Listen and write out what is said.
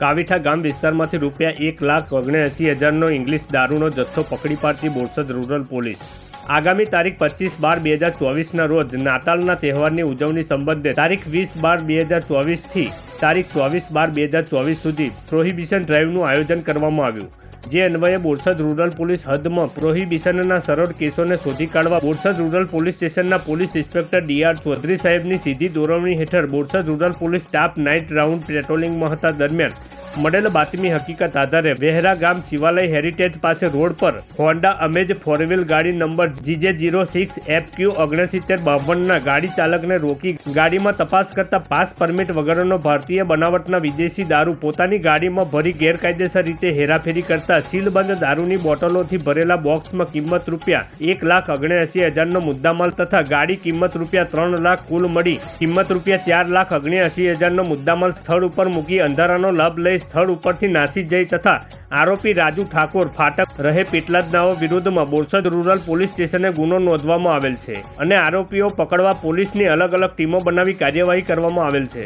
કાવીઠા ગામ વિસ્તારમાંથી ₹1,79,000નો ઇંગ્લિશ દારૂનો જથ્થો પકડી પાડતી બોરસદ રૂરલ પોલીસ। આગામી તારીખ 25/12/2024ના રોજ નાતાલના તહેવારની ઉજવણી સંબંધે તારીખ 20/12/2024 થી તારીખ 24/12/2024 સુધી પ્રોહિબિશન ડ્રાઈવનું આયોજન કરવામાં આવ્યું, જે અન્વયે બોરસદ રૂરલ પોલીસ હદમાં પ્રોહિબિશનના સરળ કેસોને શોધી કાઢવા બોરસદ રૂરલ પોલીસ સ્ટેશનના પોલીસ ઇન્સ્પેક્ટર DR ચૌધરી સાહેબની સીધી દોરવણી હેઠળ Borsad rural police staff night round પેટ્રોલિંગમાં હતા દરમિયાન મળેલ બાતમી હકીકત આધારે વેહરા ગામ શિવાલય હેરિટેજ પાસે રોડ પર હોન્ડા અમેજ ફોરવ્હીલ ગાડી નંબર GJ06FQ6952ના ગાડી ચાલકને રોકી ગાડીમાં તપાસ કરતા પાસ પરમિટ વગરનો ભારતીય બનાવટના વિદેશી દારૂ પોતાની ગાડીમાં ભરી ગેરકાયદેસર રીતે હેરાફેરી કરતા સીલબંધ દારૂની બોટલોથી ભરેલા બોક્સમાં કિંમત ₹1,79,000નો મુદ્દામાલ તથા ગાડી કિંમત ₹3 લાખ કુલ મળી કિંમત ₹4,79,000નો મુદ્દામાલ સ્થળ ઉપર મૂકી અંધારાનો લાભ લઈ સ્થળ ઉપરથી નાસી જઈ તથા આરોપી રાજુ ઠાકોર ફાટક રહે પેટલાદનાઓ વિરુદ્ધમાં બોરસદ રૂરલ પોલીસ સ્ટેશને ગુનો નોંધવામાં આવેલ છે અને આરોપીઓ પકડવા પોલીસની અલગ અલગ ટીમો બનાવી કાર્યવાહી કરવામાં આવેલ છે।